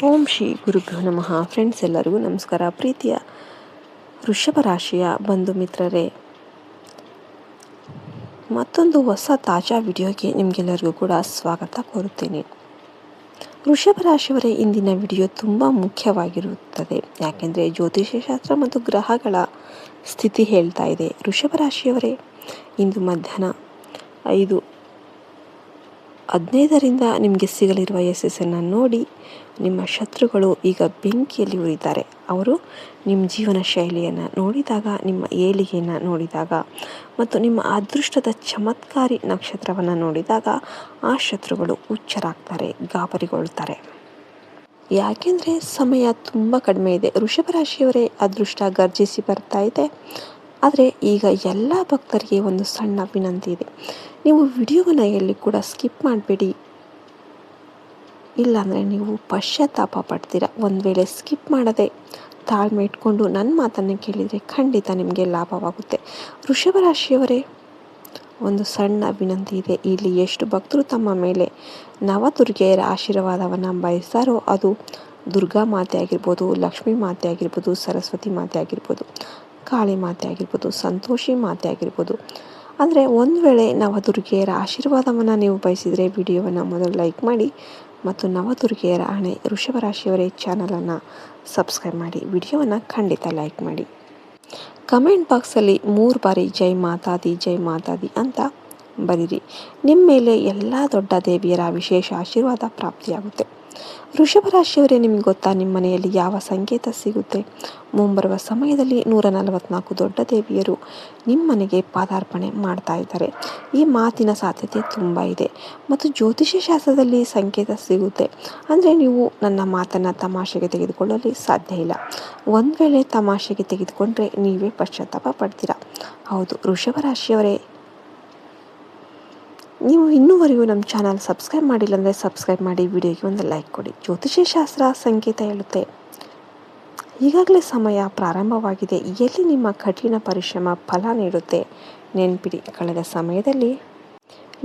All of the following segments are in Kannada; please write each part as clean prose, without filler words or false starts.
ಓಂ ಶ್ರೀ ಗುರುಭ್ಯೋ ನಮಃ. ಫ್ರೆಂಡ್ಸ್, ಎಲ್ಲರಿಗೂ ನಮಸ್ಕಾರ. ಪ್ರೀತಿಯ ವೃಷಭ ರಾಶಿಯ ಬಂಧು ಮಿತ್ರರೇ, ಮತ್ತೊಂದು ಹೊಸ ತಾಜಾ ವಿಡಿಯೋಗೆ ನಿಮಗೆಲ್ಲರಿಗೂ ಕೂಡ ಸ್ವಾಗತ ಕೋರುತ್ತೇನೆ. ವೃಷಭ ರಾಶಿಯವರೇ, ಇಂದಿನ ವಿಡಿಯೋ ತುಂಬ ಮುಖ್ಯವಾಗಿರುತ್ತದೆ. ಯಾಕೆಂದರೆ ಜ್ಯೋತಿಷ್ಯ ಶಾಸ್ತ್ರ ಮತ್ತು ಗ್ರಹಗಳ ಸ್ಥಿತಿ ಹೇಳ್ತಾ ಇದೆ. ವೃಷಭ ರಾಶಿಯವರೇ, ಇಂದು ಮಧ್ಯಾಹ್ನ 5:15 ನಿಮಗೆ ಸಿಗಲಿರುವ ಯಶಸ್ಸನ್ನು ನೋಡಿ ನಿಮ್ಮ ಶತ್ರುಗಳು ಈಗ ಬೆಂಕಿಯಲ್ಲಿ ಉರಿತಾರೆ. ಅವರು ನಿಮ್ಮ ಜೀವನ ಶೈಲಿಯನ್ನು ನೋಡಿದಾಗ, ನಿಮ್ಮ ಏಳಿಗೆಯನ್ನು ನೋಡಿದಾಗ ಮತ್ತು ನಿಮ್ಮ ಅದೃಷ್ಟದ ಚಮತ್ಕಾರಿ ನಕ್ಷತ್ರವನ್ನು ನೋಡಿದಾಗ ಆ ಶತ್ರುಗಳು ಹುಚ್ಚರಾಗ್ತಾರೆ, ಗಾಬರಿಗೊಳ್ತಾರೆ. ಯಾಕೆಂದರೆ ಸಮಯ ತುಂಬ ಕಡಿಮೆ ಇದೆ. ವೃಷಭ ರಾಶಿಯವರೇ, ಅದೃಷ್ಟ ಗರ್ಜಿಸಿ ಬರ್ತಾ ಇದೆ. ಆದರೆ ಈಗ ಎಲ್ಲ ಭಕ್ತರಿಗೆ ಒಂದು ಸಣ್ಣ ವಿನಂತಿ ಇದೆ. ನೀವು ವಿಡಿಯೋವನ್ನು ಎಲ್ಲಿ ಕೂಡ ಸ್ಕಿಪ್ ಮಾಡಬೇಡಿ, ಇಲ್ಲಾಂದರೆ ನೀವು ಪಶ್ಚಾತ್ತಾಪ ಪಡ್ತೀರ. ಒಂದು ವೇಳೆ ಸ್ಕಿಪ್ ಮಾಡದೆ ತಾಳ್ಮೆ ಇಟ್ಕೊಂಡು ನನ್ನ ಮಾತನ್ನು ಕೇಳಿದರೆ ಖಂಡಿತ ನಿಮಗೆ ಲಾಭವಾಗುತ್ತೆ. ವೃಷಭ ರಾಶಿಯವರೇ, ಒಂದು ಸಣ್ಣ ವಿನಂತಿ ಇದೆ. ಇಲ್ಲಿ ಎಷ್ಟು ಭಕ್ತರು ತಮ್ಮ ಮೇಲೆ ನವದುರ್ಗೆಯರ ಆಶೀರ್ವಾದವನ್ನು ಬಯಸ್ತಾರೋ, ಅದು ದುರ್ಗಾ ಮಾತೆ ಆಗಿರ್ಬೋದು, ಲಕ್ಷ್ಮೀ ಮಾತೆ ಆಗಿರ್ಬೋದು, ಸರಸ್ವತಿ ಮಾತೆ ಆಗಿರ್ಬೋದು, ಕಾಳಿ ಮಾತೆ ಆಗಿರ್ಬೋದು, ಸಂತೋಷಿ ಮಾತೆ ಆಗಿರ್ಬೋದು. ಅಂದರೆ ಒಂದು ವೇಳೆ ನವದುರ್ಗೆಯರ ಆಶೀರ್ವಾದವನ್ನು ನೀವು ಬಯಸಿದರೆ ವಿಡಿಯೋವನ್ನು ಮೊದಲು ಲೈಕ್ ಮಾಡಿ ಮತ್ತು ನವದುರ್ಗೆಯರ ಆಣೆ ವೃಷಭ ರಾಶಿಯವರೇ ಚಾನಲನ್ನು ಸಬ್ಸ್ಕ್ರೈಬ್ ಮಾಡಿ, ವಿಡಿಯೋವನ್ನು ಖಂಡಿತ ಲೈಕ್ ಮಾಡಿ. ಕಮೆಂಟ್ ಬಾಕ್ಸಲ್ಲಿ 3 ಬಾರಿ ಜೈ ಮಾತಾದಿ ಅಂತ ಬರೀರಿ. ನಿಮ್ಮ ಮೇಲೆ ಎಲ್ಲ ದೊಡ್ಡ ದೇವಿಯರ ವಿಶೇಷ ಆಶೀರ್ವಾದ ಪ್ರಾಪ್ತಿಯಾಗುತ್ತೆ. ವೃಷಭ ರಾಶಿಯವರೇ, ನಿಮಗೆ ಗೊತ್ತಾ ನಿಮ್ಮ ಮನೆಯಲ್ಲಿ ಯಾವ ಸಂಕೇತ ಸಿಗುತ್ತೆ? ಮುಂಬರುವ ಸಮಯದಲ್ಲಿ 144 ದೊಡ್ಡ ದೇವಿಯರು ನಿಮ್ಮ ಮನೆಗೆ ಪಾದಾರ್ಪಣೆ ಮಾಡ್ತಾ ಇದ್ದಾರೆ. ಈ ಮಾತಿನ ಸಾಧ್ಯತೆ ತುಂಬ ಇದೆ ಮತ್ತು ಜ್ಯೋತಿಷ್ಯ ಶಾಸ್ತ್ರದಲ್ಲಿ ಸಂಕೇತ ಸಿಗುತ್ತೆ. ಅಂದರೆ ನೀವು ನನ್ನ ಮಾತನ್ನು ತಮಾಷೆಗೆ ತೆಗೆದುಕೊಳ್ಳಲು ಸಾಧ್ಯ ಇಲ್ಲ. ಒಂದು ವೇಳೆ ತಮಾಷೆಗೆ ತೆಗೆದುಕೊಂಡ್ರೆ ನೀವೇ ಪಶ್ಚಾತ್ತಾಪ ಪಡ್ತೀರಾ. ಹೌದು ವೃಷಭ ರಾಶಿಯವರೇ, ನೀವು ಇನ್ನೂವರೆಗೂ ನಮ್ಮ ಚಾನಲ್ ಸಬ್ಸ್ಕ್ರೈಬ್ ಮಾಡಿಲ್ಲ ಅಂದರೆ ಸಬ್ಸ್ಕ್ರೈಬ್ ಮಾಡಿ, ವಿಡಿಯೋಗೆ ಒಂದು ಲೈಕ್ ಕೊಡಿ. ಜ್ಯೋತಿಷ್ಯ ಶಾಸ್ತ್ರ ಸಂಕೇತ ಹೇಳುತ್ತೆ, ಈಗಾಗಲೇ ಸಮಯ ಪ್ರಾರಂಭವಾಗಿದೆ. ಎಲ್ಲಿ ನಿಮ್ಮ ಕಠಿಣ ಪರಿಶ್ರಮ ಫಲ ನೀಡುತ್ತೆ. ನೆನಪಿಡಿ, ಕಳೆದ ಸಮಯದಲ್ಲಿ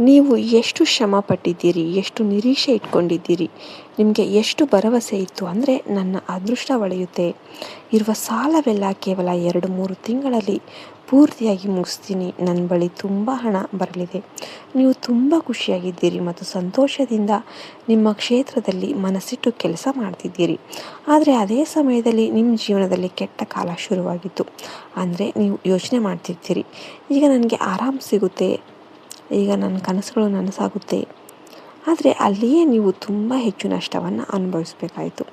ನೀವು ಎಷ್ಟು ಶ್ರಮ ಪಟ್ಟಿದ್ದೀರಿ, ಎಷ್ಟು ನಿರೀಕ್ಷೆ ಇಟ್ಕೊಂಡಿದ್ದೀರಿ, ನಿಮಗೆ ಎಷ್ಟು ಭರವಸೆ ಇತ್ತು ಅಂದರೆ ನನ್ನ ಅದೃಷ್ಟ ಒಳೆಯುತ್ತೆ, ಇರುವ ಸಾಲವೆಲ್ಲ ಕೇವಲ 2-3 ತಿಂಗಳಲ್ಲಿ ಪೂರ್ತಿಯಾಗಿ ಮುಗಿಸ್ತೀನಿ, ನನ್ನ ಬಳಿ ತುಂಬ ಹಣ ಬರಲಿದೆ. ನೀವು ತುಂಬ ಖುಷಿಯಾಗಿದ್ದೀರಿ ಮತ್ತು ಸಂತೋಷದಿಂದ ನಿಮ್ಮ ಕ್ಷೇತ್ರದಲ್ಲಿ ಮನಸ್ಸಿಟ್ಟು ಕೆಲಸ ಮಾಡ್ತಿದ್ದೀರಿ. ಆದರೆ ಅದೇ ಸಮಯದಲ್ಲಿ ನಿಮ್ಮ ಜೀವನದಲ್ಲಿ ಕೆಟ್ಟ ಕಾಲ ಶುರುವಾಗಿತ್ತು. ಅಂದರೆ ನೀವು ಯೋಚನೆ ಮಾಡ್ತಿರ್ತೀರಿ, ಈಗ ನನಗೆ ಆರಾಮ್ ಸಿಗುತ್ತೆ, ಈಗ ನನ್ನ ಕನಸುಗಳು ನನಸಾಗುತ್ತೆ. ಆದರೆ ಅಲ್ಲಿಯೇ ನೀವು ತುಂಬ ಹೆಚ್ಚು ನಷ್ಟವನ್ನು ಅನುಭವಿಸಬೇಕಾಯಿತು.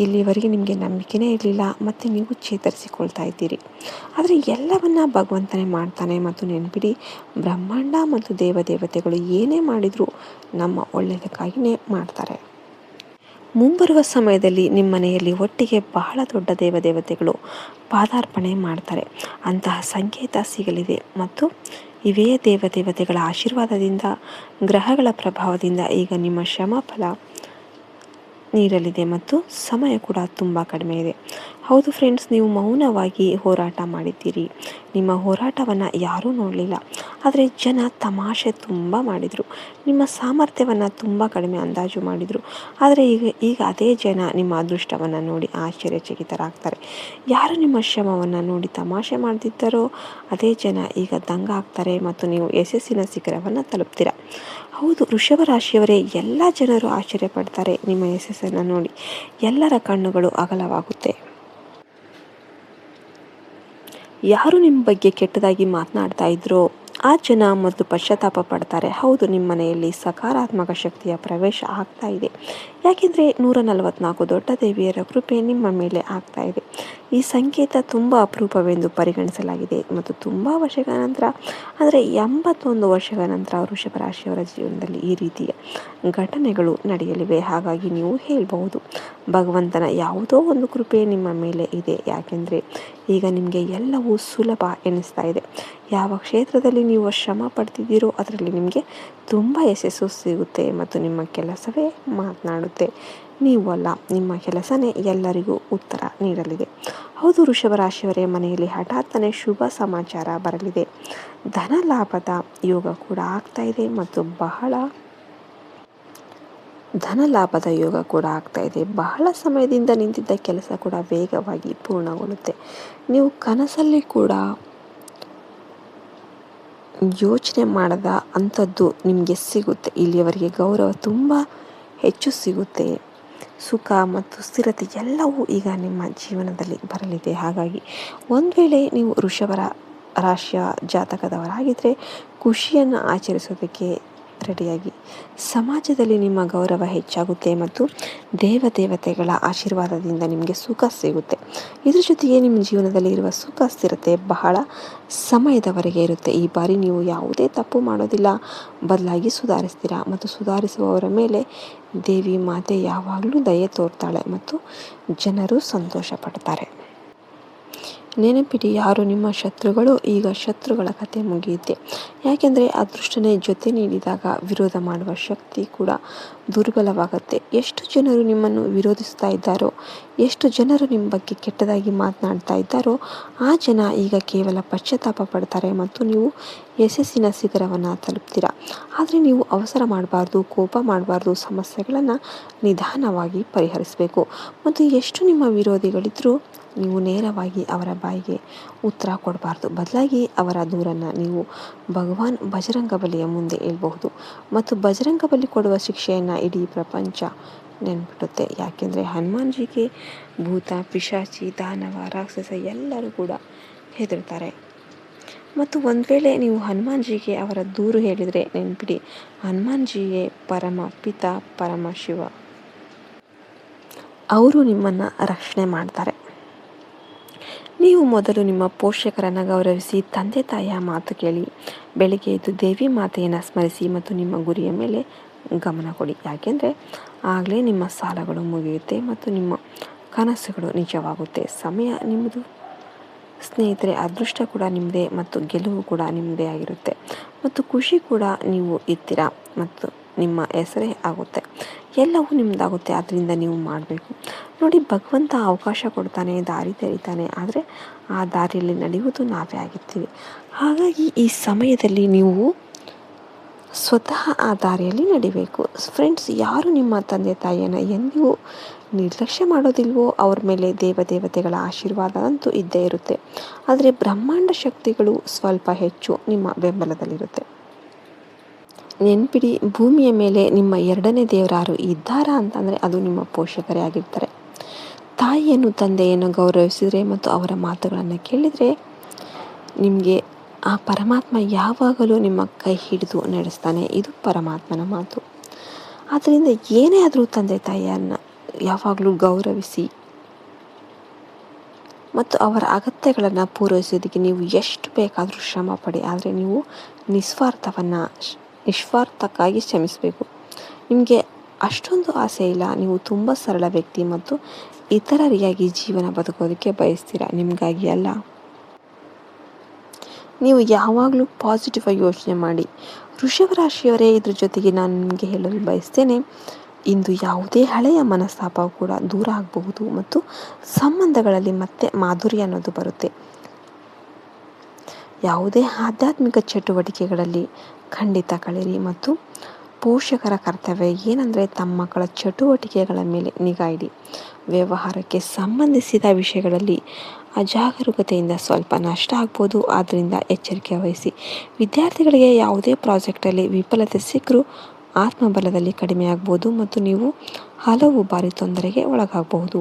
ಇಲ್ಲಿವರೆಗೆ ನಿಮಗೆ ನಂಬಿಕೆನೇ ಇರಲಿಲ್ಲ ಮತ್ತು ನೀವು ಚೇತರಿಸಿಕೊಳ್ತಾ ಇದ್ದೀರಿ. ಆದರೆ ಎಲ್ಲವನ್ನ ಭಗವಂತನೇ ಮಾಡ್ತಾನೆ. ಮತ್ತು ನೆನಪಿಡಿ, ಬ್ರಹ್ಮಾಂಡ ಮತ್ತು ದೇವತೆಗಳು ಏನೇ ಮಾಡಿದರೂ ನಮ್ಮ ಒಳ್ಳೆಯದಕ್ಕಾಗಿಯೇ ಮಾಡ್ತಾರೆ. ಮುಂಬರುವ ಸಮಯದಲ್ಲಿ ನಿಮ್ಮ ಮನೆಯಲ್ಲಿ ಒಟ್ಟಿಗೆ ಬಹಳ ದೊಡ್ಡ ದೇವತೆಗಳು ಪಾದಾರ್ಪಣೆ ಮಾಡ್ತಾರೆ. ಅಂತಹ ಸಂಕೇತ ಸಿಗಲಿದೆ ಮತ್ತು ಇವೇ ದೇವತೆಗಳ ಆಶೀರ್ವಾದದಿಂದ, ಗ್ರಹಗಳ ಪ್ರಭಾವದಿಂದ ಈಗ ನಿಮ್ಮ ಶ್ರಮ ಫಲ ನೀಡಲಿದೆ ಮತ್ತು ಸಮಯ ಕೂಡ ತುಂಬ ಕಡಿಮೆ ಇದೆ. ಹೌದು ಫ್ರೆಂಡ್ಸ್, ನೀವು ಮೌನವಾಗಿ ಹೋರಾಟ ಮಾಡಿದ್ದೀರಿ. ನಿಮ್ಮ ಹೋರಾಟವನ್ನು ಯಾರೂ ನೋಡಲಿಲ್ಲ, ಆದರೆ ಜನ ತಮಾಷೆ ತುಂಬ ಮಾಡಿದರು. ನಿಮ್ಮ ಸಾಮರ್ಥ್ಯವನ್ನು ತುಂಬ ಕಡಿಮೆ ಅಂದಾಜು ಮಾಡಿದರು. ಆದರೆ ಈಗ ಅದೇ ಜನ ನಿಮ್ಮ ಅದೃಷ್ಟವನ್ನು ನೋಡಿ ಆಶ್ಚರ್ಯಚಕಿತರಾಗ್ತಾರೆ. ಯಾರು ನಿಮ್ಮ ಶ್ರಮವನ್ನು ನೋಡಿ ತಮಾಷೆ ಮಾಡ್ತಿದ್ದಾರೋ ಅದೇ ಜನ ಈಗ ದಂಗ ಆಗ್ತಾರೆ ಮತ್ತು ನೀವು ಯಶಸ್ಸಿನ ಶಿಖರವನ್ನು ತಲುಪ್ತೀರಾ. ಹೌದು ವೃಷಭ ರಾಶಿಯವರೇ, ಎಲ್ಲ ಜನರು ಆಶ್ಚರ್ಯಪಡ್ತಾರೆ ನಿಮ್ಮ ಯಶಸ್ಸನ್ನು ನೋಡಿ. ಎಲ್ಲರ ಕಣ್ಣುಗಳು ಅಗಲವಾಗುತ್ತೆ. ಯಾರು ನಿಮ್ಮ ಬಗ್ಗೆ ಕೆಟ್ಟದಾಗಿ ಮಾತನಾಡ್ತಾ ಇದ್ರೋ ಆ ಜನ ಮೊದಲು ಪಶ್ಚಾತ್ತಾಪ ಪಡ್ತಾರೆ. ಹೌದು, ನಿಮ್ಮ ಮನೆಯಲ್ಲಿ ಸಕಾರಾತ್ಮಕ ಶಕ್ತಿಯ ಪ್ರವೇಶ ಆಗ್ತಾ ಇದೆ. ಯಾಕೆಂದರೆ 144 ದೊಡ್ಡ ದೇವಿಯರ ಕೃಪೆ ನಿಮ್ಮ ಮೇಲೆ ಆಗ್ತಾ ಇದೆ. ಈ ಸಂಕೇತ ತುಂಬ ಅಪರೂಪವೆಂದು ಪರಿಗಣಿಸಲಾಗಿದೆ ಮತ್ತು ತುಂಬ ವರ್ಷಗಳ ನಂತರ, ಅಂದರೆ 81 ವರ್ಷಗಳ ನಂತರ ವೃಷಭ ರಾಶಿಯವರ ಜೀವನದಲ್ಲಿ ಈ ರೀತಿಯ ಘಟನೆಗಳು ನಡೆಯಲಿವೆ. ಹಾಗಾಗಿ ನೀವು ಹೇಳಬಹುದು, ಭಗವಂತನ ಯಾವುದೋ ಒಂದು ಕೃಪೆ ನಿಮ್ಮ ಮೇಲೆ ಇದೆ. ಯಾಕೆಂದರೆ ಈಗ ನಿಮಗೆ ಎಲ್ಲವೂ ಸುಲಭ ಎನಿಸ್ತಾ ಇದೆ. ಯಾವ ಕ್ಷೇತ್ರದಲ್ಲಿ ನೀವು ಶ್ರಮ ಪಡ್ತಿದ್ದೀರೋ ಅದರಲ್ಲಿ ನಿಮಗೆ ತುಂಬ ಯಶಸ್ಸು ಸಿಗುತ್ತೆ ಮತ್ತು ನಿಮ್ಮ ಕೆಲಸವೇ ಮಾತನಾಡುತ್ತೆ, ನೀವು ಅಲ್ಲ. ನಿಮ್ಮ ಕೆಲಸನೇ ಎಲ್ಲರಿಗೂ ಉತ್ತರ ನೀಡಲಿದೆ. ಹೌದು ವೃಷಭ ರಾಶಿಯವರೇ, ಮನೆಯಲ್ಲಿ ಹಠಾತ್ತನೆ ಶುಭ ಸಮಾಚಾರ ಬರಲಿದೆ. ಧನ ಲಾಭದ ಯೋಗ ಕೂಡ ಆಗ್ತಾ ಇದೆ ಮತ್ತು ಬಹಳ ಧನ ಲಾಭದ ಯೋಗ ಕೂಡ ಆಗ್ತಾ ಇದೆ. ಬಹಳ ಸಮಯದಿಂದ ನಿಂತಿದ್ದ ಕೆಲಸ ಕೂಡ ವೇಗವಾಗಿ ಪೂರ್ಣಗೊಳ್ಳುತ್ತೆ. ನೀವು ಕನಸಲ್ಲಿ ಕೂಡ ಯೋಚನೆ ಮಾಡದ ಅಂಥದ್ದು ನಿಮಗೆ ಸಿಗುತ್ತೆ. ಇಲ್ಲಿಯವರೆಗೆ ಗೌರವ ತುಂಬ ಹೆಚ್ಚು ಸಿಗುತ್ತೆ. ಸುಖ ಮತ್ತು ಸ್ಥಿರತೆ ಎಲ್ಲವೂ ಈಗ ನಿಮ್ಮ ಜೀವನದಲ್ಲಿ ಬರಲಿದೆ. ಹಾಗಾಗಿ ಒಂದು ವೇಳೆ ನೀವು ವೃಷಭ ರಾಶಿಯ ಜಾತಕದವರಾಗಿದ್ದರೆ ಖುಷಿಯನ್ನು ಆಚರಿಸೋದಕ್ಕೆ ರೆಡಿಯಾಗಿ. ಸಮಾಜದಲ್ಲಿ ನಿಮ್ಮ ಗೌರವ ಹೆಚ್ಚಾಗುತ್ತೆ ಮತ್ತು ದೇವತೆಗಳ ಆಶೀರ್ವಾದದಿಂದ ನಿಮಗೆ ಸುಖ ಸಿಗುತ್ತೆ. ಇದ್ರ ಜೊತೆಗೆ ನಿಮ್ಮ ಜೀವನದಲ್ಲಿ ಇರುವ ಸುಖ ಸ್ಥಿರತೆ ಬಹಳ ಸಮಯದವರೆಗೆ ಇರುತ್ತೆ. ಈ ಬಾರಿ ನೀವು ಯಾವುದೇ ತಪ್ಪು ಮಾಡೋದಿಲ್ಲ, ಬದಲಾಗಿ ಸುಧಾರಿಸ್ತೀರಾ ಮತ್ತು ಸುಧಾರಿಸುವವರ ಮೇಲೆ ದೇವಿ ಮಾತೆ ಯಾವಾಗಲೂ ದಯೆ ತೋರ್ತಾಳೆ ಮತ್ತು ಜನರು ಸಂತೋಷ ಪಡ್ತಾರೆ. ನೆನಪಿಡಿ, ಯಾರು ನಿಮ್ಮ ಶತ್ರುಗಳು ಈಗ ಶತ್ರುಗಳ ಕತೆ ಮುಗಿಯುತ್ತೆ. ಯಾಕೆಂದರೆ ಅದೃಷ್ಟನೇ ಜೊತೆ ನೀಡಿದಾಗ ವಿರೋಧ ಮಾಡುವ ಶಕ್ತಿ ಕೂಡ ದುರ್ಬಲವಾಗುತ್ತೆ. ಎಷ್ಟು ಜನರು ನಿಮ್ಮನ್ನು ವಿರೋಧಿಸ್ತಾ ಇದ್ದಾರೋ, ಎಷ್ಟು ಜನರು ನಿಮ್ಮ ಬಗ್ಗೆ ಕೆಟ್ಟದಾಗಿ ಮಾತನಾಡ್ತಾ ಇದ್ದಾರೋ ಆ ಜನ ಈಗ ಕೇವಲ ಪಶ್ಚಾತ್ತಾಪ ಪಡ್ತಾರೆ ಮತ್ತು ನೀವು ಯಶಸ್ಸಿನ ಶಿಖರವನ್ನು ತಲುಪ್ತೀರಾ. ಆದರೆ ನೀವು ಅವಸರ ಮಾಡಬಾರ್ದು, ಕೋಪ ಮಾಡಬಾರ್ದು, ಸಮಸ್ಯೆಗಳನ್ನು ನಿಧಾನವಾಗಿ ಪರಿಹರಿಸಬೇಕು. ಮತ್ತು ಎಷ್ಟು ನಿಮ್ಮ ವಿರೋಧಿಗಳಿದ್ರೂ ನೀವು ನೇರವಾಗಿ ಅವರ ಬಾಯಿಗೆ ಉತ್ತರ ಕೊಡಬಾರ್ದು. ಬದಲಾಗಿ ಅವರ ದೂರನ್ನು ನೀವು ಭಗವಾನ್ ಬಜರಂಗಬಲಿಯ ಮುಂದೆ ಹೇಳ್ಬಹುದು ಮತ್ತು ಬಜರಂಗಬಲಿ ಕೊಡುವ ಶಿಕ್ಷೆಯನ್ನು ಇಡೀ ಪ್ರಪಂಚ ನೆನ್ಪಿಡುತ್ತೆ. ಯಾಕೆಂದರೆ ಹನುಮಾನ್ಜಿಗೆ ಭೂತ, ಪಿಶಾಚಿ, ದಾನವ, ರಾಕ್ಷಸ ಎಲ್ಲರೂ ಕೂಡ ಹೆದರ್ತಾರೆ. ಮತ್ತು ಒಂದು ವೇಳೆ ನೀವು ಹನುಮಾನ್ಜಿಗೆ ಅವರ ದೂರು ಹೇಳಿದರೆ ನೆನ್ಪಿಡಿ, ಹನುಮಾನ್ಜಿಯೇ ಪರಮ ಪಿತ, ಪರಮ ಶಿವ. ಅವರು ನಿಮ್ಮನ್ನು ರಕ್ಷಣೆ ಮಾಡ್ತಾರೆ. ನೀವು ಮೊದಲು ನಿಮ್ಮ ಪೋಷಕರನ್ನು ಗೌರವಿಸಿ, ತಂದೆ ತಾಯಿಯ ಮಾತು ಕೇಳಿ, ಬೆಳಿಗ್ಗೆ ಎದ್ದು ದೇವಿ ಮಾತೆಯನ್ನು ಸ್ಮರಿಸಿ ಮತ್ತು ನಿಮ್ಮ ಗುರಿಯ ಮೇಲೆ ಗಮನ ಕೊಡಿ. ಯಾಕೆಂದರೆ ಆಗಲೇ ನಿಮ್ಮ ಸಾಲಗಳು ಮುಗಿಯುತ್ತೆ ಮತ್ತು ನಿಮ್ಮ ಕನಸುಗಳು ನಿಜವಾಗುತ್ತೆ. ಸಮಯ ನಿಮ್ಮದು ಸ್ನೇಹಿತರೆ. ಅದೃಷ್ಟ ಕೂಡ ನಿಮ್ಮದೇ ಮತ್ತು ಗೆಲುವು ಕೂಡ ನಿಮ್ಮದೇ ಆಗಿರುತ್ತೆ ಮತ್ತು ಖುಷಿ ಕೂಡ ನೀವು ಇರ್ತೀರಾ ಮತ್ತು ನಿಮ್ಮ ಹೆಸರೇ ಆಗುತ್ತೆ. ಎಲ್ಲವೂ ನಿಮ್ಮದಾಗುತ್ತೆ. ಆದ್ದರಿಂದ ನೀವು ಮಾಡಬೇಕು ನೋಡಿ. ಭಗವಂತ ಅವಕಾಶ ಕೊಡ್ತಾನೆ, ದಾರಿ ತೆರೀತಾನೆ, ಆದರೆ ಆ ದಾರಿಯಲ್ಲಿ ನಡೆಯುವುದು ನಾವೇ ಆಗಿರ್ತೀವಿ. ಹಾಗಾಗಿ ಈ ಸಮಯದಲ್ಲಿ ನೀವು ಸ್ವತಃ ಆ ದಾರಿಯಲ್ಲಿ ನಡಿಬೇಕು. ಫ್ರೆಂಡ್ಸ್, ಯಾರು ನಿಮ್ಮ ತಂದೆ ತಾಯಿಯನ್ನು ಎಂದಿಗೂ ನಿರ್ಲಕ್ಷ್ಯ ಮಾಡೋದಿಲ್ವೋ ಅವ್ರ ಮೇಲೆ ದೇವತೆಗಳ ಆಶೀರ್ವಾದ ಅಂತೂ ಇದ್ದೇ ಇರುತ್ತೆ. ಆದರೆ ಬ್ರಹ್ಮಾಂಡ ಶಕ್ತಿಗಳು ಸ್ವಲ್ಪ ಹೆಚ್ಚು ನಿಮ್ಮ ಬೆಂಬಲದಲ್ಲಿರುತ್ತೆ. ನೆನ್ಪಿಡಿ, ಭೂಮಿಯ ಮೇಲೆ ನಿಮ್ಮ ಎರಡನೇ ದೇವರಾರು ಇದ್ದಾರಾ ಅಂತಂದರೆ ಅದು ನಿಮ್ಮ ಪೋಷಕರೇ ಆಗಿರ್ತಾರೆ. ತಾಯಿಯನ್ನು ತಂದೆಯನ್ನು ಗೌರವಿಸಿದರೆ ಮತ್ತು ಅವರ ಮಾತುಗಳನ್ನು ಕೇಳಿದರೆ ನಿಮಗೆ ಆ ಪರಮಾತ್ಮ ಯಾವಾಗಲೂ ನಿಮ್ಮ ಕೈ ಹಿಡಿದು ನಡೆಸ್ತಾನೆ. ಇದು ಪರಮಾತ್ಮನ ಮಾತು. ಆದ್ದರಿಂದ ಏನೇ ಆದರೂ ತಂದೆ ತಾಯಿಯನ್ನು ಯಾವಾಗಲೂ ಗೌರವಿಸಿ ಮತ್ತು ಅವರ ಅಗತ್ಯಗಳನ್ನು ಪೂರೈಸೋದಕ್ಕೆ ನೀವು ಎಷ್ಟು ಬೇಕಾದರೂ ಶ್ರಮ ಪಡಿ. ಆದರೆ ನೀವು ನಿಸ್ವಾರ್ಥಕ್ಕಾಗಿ ಶ್ರಮಿಸಬೇಕು. ನಿಮಗೆ ಅಷ್ಟೊಂದು ಆಸೆ ಇಲ್ಲ, ನೀವು ತುಂಬ ಸರಳ ವ್ಯಕ್ತಿ ಮತ್ತು ಇತರರಿಗಾಗಿ ಜೀವನ ಬದುಕೋದಕ್ಕೆ ಬಯಸ್ತೀರಾ, ನಿಮಗಾಗಿ ಅಲ್ಲ. ನೀವು ಯಾವಾಗಲೂ ಪಾಸಿಟಿವ್ ಆಗಿ ಯೋಚನೆ ಮಾಡಿ. ವೃಷಭ ರಾಶಿಯವರೇ, ಇದ್ರ ಜೊತೆಗೆ ನಾನು ನಿಮಗೆ ಹೇಳಲು ಬಯಸ್ತೇನೆ, ಇಂದು ಯಾವುದೇ ಹಳೆಯ ಮನಸ್ತಾಪ ಕೂಡ ದೂರ ಆಗಬಹುದು ಮತ್ತು ಸಂಬಂಧಗಳಲ್ಲಿ ಮತ್ತೆ ಮಾಧುರ್ಯ ಅನ್ನೋದು ಬರುತ್ತೆ. ಯಾವುದೇ ಆಧ್ಯಾತ್ಮಿಕ ಚಟುವಟಿಕೆಗಳಲ್ಲಿ ಖಂಡಿತ ಕಳೆಯಿರಿ ಮತ್ತು ಪೋಷಕರ ಕರ್ತವ್ಯ ಏನಂದರೆ ತಮ್ಮ ಮಕ್ಕಳ ಚಟುವಟಿಕೆಗಳ ಮೇಲೆ ನಿಗಾ ಇಡಿ. ವ್ಯವಹಾರಕ್ಕೆ ಸಂಬಂಧಿಸಿದ ವಿಷಯಗಳಲ್ಲಿ ಅಜಾಗರೂಕತೆಯಿಂದ ಸ್ವಲ್ಪ ನಷ್ಟ ಆಗ್ಬೋದು, ಆದ್ದರಿಂದ ಎಚ್ಚರಿಕೆ ವಹಿಸಿ. ವಿದ್ಯಾರ್ಥಿಗಳಿಗೆ ಯಾವುದೇ ಪ್ರಾಜೆಕ್ಟಲ್ಲಿ ವಿಫಲತೆ ಸಿಕ್ಕರೂ ಆತ್ಮಬಲದಲ್ಲಿ ಕಡಿಮೆ ಆಗ್ಬೋದು ಮತ್ತು ನೀವು ಹಲವು ಬಾರಿ ತೊಂದರೆಗೆ ಒಳಗಾಗಬಹುದು.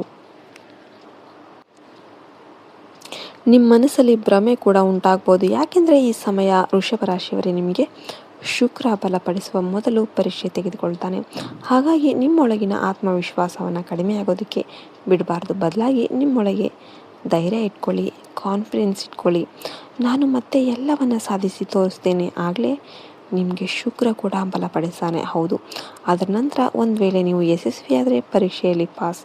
ನಿಮ್ಮ ಮನಸ್ಸಲ್ಲಿ ಭ್ರಮೆ ಕೂಡ ಉಂಟಾಗ್ಬೋದು. ಯಾಕೆಂದರೆ ಈ ಸಮಯ ವೃಷಭ ರಾಶಿಯವರೇ ನಿಮಗೆ ಶುಕ್ರ ಬಲಪಡಿಸುವ ಮೊದಲು ಪರೀಕ್ಷೆ ತೆಗೆದುಕೊಳ್ತಾನೆ. ಹಾಗಾಗಿ ನಿಮ್ಮೊಳಗಿನ ಆತ್ಮವಿಶ್ವಾಸವನ್ನು ಕಡಿಮೆ ಆಗೋದಕ್ಕೆ ಬಿಡಬಾರ್ದು. ಬದಲಾಗಿ ನಿಮ್ಮೊಳಗೆ ಧೈರ್ಯ ಇಟ್ಕೊಳ್ಳಿ, ಕಾನ್ಫಿಡೆನ್ಸ್ ಇಟ್ಕೊಳ್ಳಿ. ನಾನು ಮತ್ತೆ ಎಲ್ಲವನ್ನು ಸಾಧಿಸಿ ತೋರಿಸ್ತೇನೆ. ಆಗಲೇ ನಿಮಗೆ ಶುಕ್ರ ಕೂಡ ಬಲಪಡಿಸ್ತಾನೆ. ಹೌದು, ಅದರ ನಂತರ ಒಂದು ವೇಳೆ ನೀವು ಯಶಸ್ವಿಯಾದರೆ ಪರೀಕ್ಷೆಯಲ್ಲಿ ಪಾಸ್.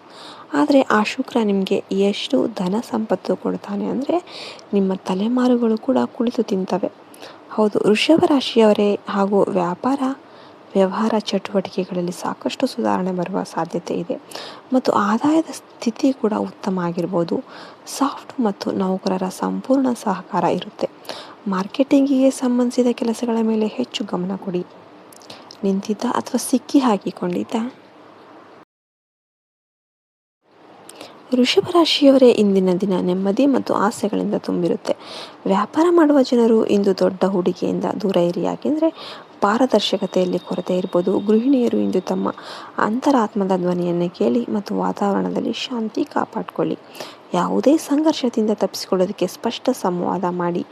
ಆದರೆ ಆ ಶುಕ್ರ ನಿಮಗೆ ಎಷ್ಟು ಧನ ಸಂಪತ್ತು ಕೊಡ್ತಾನೆ ಅಂದರೆ ನಿಮ್ಮ ತಲೆಮಾರುಗಳು ಕೂಡ ಕುಳಿತು ತಿಂತವೆ. ಹೌದು, ವೃಷಭ ರಾಶಿಯವರೇ ಹಾಗೂ ವ್ಯವಹಾರ ಚಟುವಟಿಕೆಗಳಲ್ಲಿ ಸಾಕಷ್ಟು ಸುಧಾರಣೆ ಬರುವ ಸಾಧ್ಯತೆ ಇದೆ ಮತ್ತು ಆದಾಯದ ಸ್ಥಿತಿ ಕೂಡ ಉತ್ತಮ ಆಗಿರ್ಬೋದು. ಸಾಫ್ಟ್ ಮತ್ತು ನೌಕರರ ಸಂಪೂರ್ಣ ಸಹಕಾರ ಇರುತ್ತೆ. ಮಾರ್ಕೆಟಿಂಗಿಗೆ ಸಂಬಂಧಿಸಿದ ಕೆಲಸಗಳ ಮೇಲೆ ಹೆಚ್ಚು ಗಮನ ಕೊಡಿ. ನಿಂತಿದ್ದ ಅಥವಾ ಸಿಕ್ಕಿ ಹಾಕಿಕೊಂಡಿದ್ದ ವೃಷಭ ರಾಶಿಯವರೇ ಇಂದಿನ ದಿನ ನೆಮ್ಮದಿ ಮತ್ತು ಆಸೆಗಳಿಂದ ತುಂಬಿರುತ್ತೆ. ವ್ಯಾಪಾರ ಮಾಡುವ ಜನರು ಇಂದು ದೊಡ್ಡ ಹೂಡಿಕೆಯಿಂದ ದೂರ ಇರಿ, ಯಾಕೆಂದರೆ ಪಾರದರ್ಶಕತೆಯಲ್ಲಿ ಕೊರತೆ ಇರ್ಬೋದು. ಗೃಹಿಣಿಯರು ಇಂದು ತಮ್ಮ ಅಂತರಾತ್ಮದ ಧ್ವನಿಯನ್ನು ಕೇಳಿ ಮತ್ತು ವಾತಾವರಣದಲ್ಲಿ ಶಾಂತಿ ಕಾಪಾಡಿಕೊಳ್ಳಿ. ಯಾವುದೇ ಸಂಘರ್ಷದಿಂದ ತಪ್ಪಿಸಿಕೊಳ್ಳೋದಕ್ಕೆ ಸ್ಪಷ್ಟ ಸಂವಾದ ಮಾಡಿ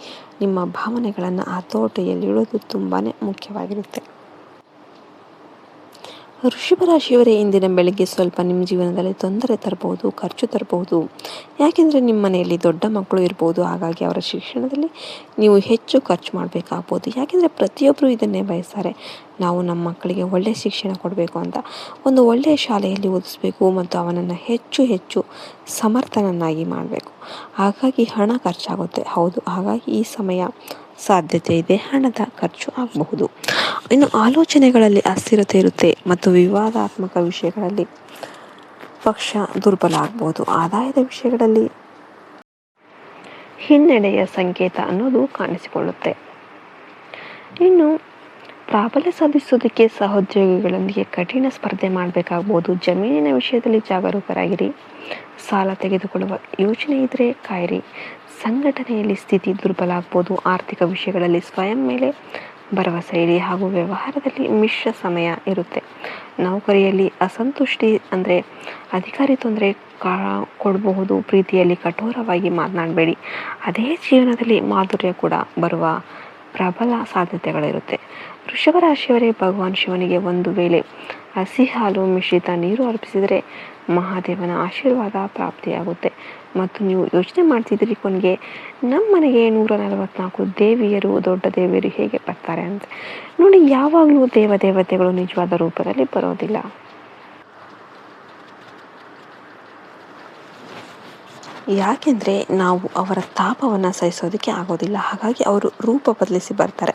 ನಿಮ್ಮ ಭಾವನೆಗಳನ್ನು ಹತೋಟಿಯಲ್ಲಿಡೋದು ತುಂಬಾ ಮುಖ್ಯವಾಗಿರುತ್ತೆ. ವೃಷಭ ರಾಶಿಯವರೇ ಇಂದಿನ ಬೆಳಗ್ಗೆ ಸ್ವಲ್ಪ ನಿಮ್ಮ ಜೀವನದಲ್ಲಿ ತೊಂದರೆ ತರಬಹುದು, ಖರ್ಚು ತರಬಹುದು. ಯಾಕೆಂದರೆ ನಿಮ್ಮ ಮನೆಯಲ್ಲಿ ದೊಡ್ಡ ಮಕ್ಕಳು ಇರ್ಬೋದು, ಹಾಗಾಗಿ ಅವರ ಶಿಕ್ಷಣದಲ್ಲಿ ನೀವು ಹೆಚ್ಚು ಖರ್ಚು ಮಾಡಬೇಕಾಗ್ಬೋದು. ಯಾಕೆಂದರೆ ಪ್ರತಿಯೊಬ್ಬರು ಇದನ್ನೇ ಬಯಸ್ತಾರೆ, ನಾವು ನಮ್ಮ ಮಕ್ಕಳಿಗೆ ಒಳ್ಳೆಯ ಶಿಕ್ಷಣ ಕೊಡಬೇಕು ಅಂತ, ಒಂದು ಒಳ್ಳೆಯ ಶಾಲೆಯಲ್ಲಿ ಓದಿಸ್ಬೇಕು ಮತ್ತು ಅವನನ್ನು ಹೆಚ್ಚು ಸಮರ್ಥನನ್ನಾಗಿ ಮಾಡಬೇಕು. ಹಾಗಾಗಿ ಹಣ ಖರ್ಚಾಗುತ್ತೆ. ಹೌದು, ಹಾಗಾಗಿ ಈ ಸಮಯ ಸಾಧ್ಯತೆ ಇದೆ ಹಣದ ಖರ್ಚು ಆಗಬಹುದು. ಇನ್ನು ಆಲೋಚನೆಗಳಲ್ಲಿ ಅಸ್ಥಿರತೆ ಇರುತ್ತೆ ಮತ್ತು ವಿವಾದಾತ್ಮಕ ವಿಷಯಗಳಲ್ಲಿ ಪಕ್ಷ ದುರ್ಬಲ ಆಗ್ಬೋದು. ಆದಾಯದ ವಿಷಯಗಳಲ್ಲಿ ಹಿನ್ನಡೆಯ ಸಂಕೇತ ಅನ್ನೋದು ಕಾಣಿಸಿಕೊಳ್ಳುತ್ತೆ. ಇನ್ನು ಪ್ರಾಬಲ್ಯ ಸಾಧಿಸೋದಕ್ಕೆ ಸಹೋದ್ಯೋಗಿಗಳೊಂದಿಗೆ ಕಠಿಣ ಸ್ಪರ್ಧೆ ಮಾಡಬೇಕಾಗ್ಬೋದು. ಜಮೀನಿನ ವಿಷಯದಲ್ಲಿ ಜಾಗರೂಕರಾಗಿರಿ. ಸಾಲ ತೆಗೆದುಕೊಳ್ಳುವ ಯೋಚನೆ ಇದ್ದರೆ ಕಾಯಿರಿ. ಸಂಘಟನೆಯಲ್ಲಿ ಸ್ಥಿತಿ ದುರ್ಬಲ ಆಗ್ಬೋದು. ಆರ್ಥಿಕ ವಿಷಯಗಳಲ್ಲಿ ಸ್ವಯಂ ಮೇಲೆ ಭರವಸೆ ಇಡಿ ಹಾಗೂ ವ್ಯವಹಾರದಲ್ಲಿ ಮಿಶ್ರ ಸಮಯ ಇರುತ್ತೆ. ನೌಕರಿಯಲ್ಲಿ ಅಸಂತುಷ್ಟಿ ಅಂದರೆ ಅಧಿಕಾರಿ ತೊಂದರೆ ಕೊಡಬಹುದು. ಪ್ರೀತಿಯಲ್ಲಿ ಕಠೋರವಾಗಿ ಮಾತನಾಡಬೇಡಿ. ಅದೇ ಜೀವನದಲ್ಲಿ ಮಾಧುರ್ಯ ಕೂಡ ಬರುವ ಪ್ರಬಲ ಸಾಧ್ಯತೆಗಳಿರುತ್ತೆ. ವೃಷಭ ರಾಶಿಯವರೇ ಭಗವಾನ್ ಶಿವನಿಗೆ ಒಂದು ವೇಳೆ ಹಸಿ ಹಾಲು ಮಿಶ್ರಿತ ನೀರು ಅರ್ಪಿಸಿದರೆ ಮಹಾದೇವನ ಆಶೀರ್ವಾದ ಪ್ರಾಪ್ತಿಯಾಗುತ್ತೆ. ಮತ್ತು ನೀವು ಯೋಚನೆ ಮಾಡ್ತಿದ್ದೀರಿ ಕೊನೆಗೆ ನಮ್ಮ ಮನೆಗೆ 144 ದೇವಿಯರು, ದೊಡ್ಡ ದೇವಿಯರು ಹೇಗೆ ಬರ್ತಾರೆ ಅಂತ. ನೋಡಿ, ಯಾವಾಗಲೂ ದೇವತೆಗಳು ನಿಜವಾದ ರೂಪದಲ್ಲಿ ಬರೋದಿಲ್ಲ. ಯಾಕೆಂದರೆ ನಾವು ಅವರ ತಾಪವನ್ನು ಸಹಿಸೋದಕ್ಕೆ ಆಗೋದಿಲ್ಲ. ಹಾಗಾಗಿ ಅವರು ರೂಪ ಬದಲಿಸಿ ಬರ್ತಾರೆ.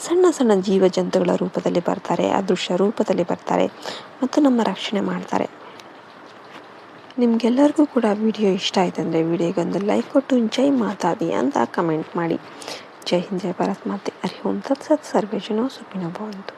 ಸಣ್ಣ ಜೀವ ಜಂತುಗಳ ರೂಪದಲ್ಲಿ ಬರ್ತಾರೆ, ಅದೃಶ್ಯ ರೂಪದಲ್ಲಿ ಬರ್ತಾರೆ ಮತ್ತು ನಮ್ಮ ರಕ್ಷಣೆ ಮಾಡ್ತಾರೆ. ನಿಮಗೆಲ್ಲರಿಗೂ ಕೂಡ ವಿಡಿಯೋ ಇಷ್ಟ ಆಯ್ತಂದರೆ ವಿಡಿಯೋಗೊಂದು ಲೈಕ್ ಕೊಟ್ಟು ಜೈ ಮಾತಾದಿ ಅಂತ ಕಮೆಂಟ್ ಮಾಡಿ. ಜೈ ಹಿಂದ್, ಜೈ ಭಾರತ್ ಮಾತೆ. ಹರಿ ಓಂ ತತ್ಸತ್. ಸರ್ವೇ ಜನೋ ಸುಖಿನೋ ಭವಂತು.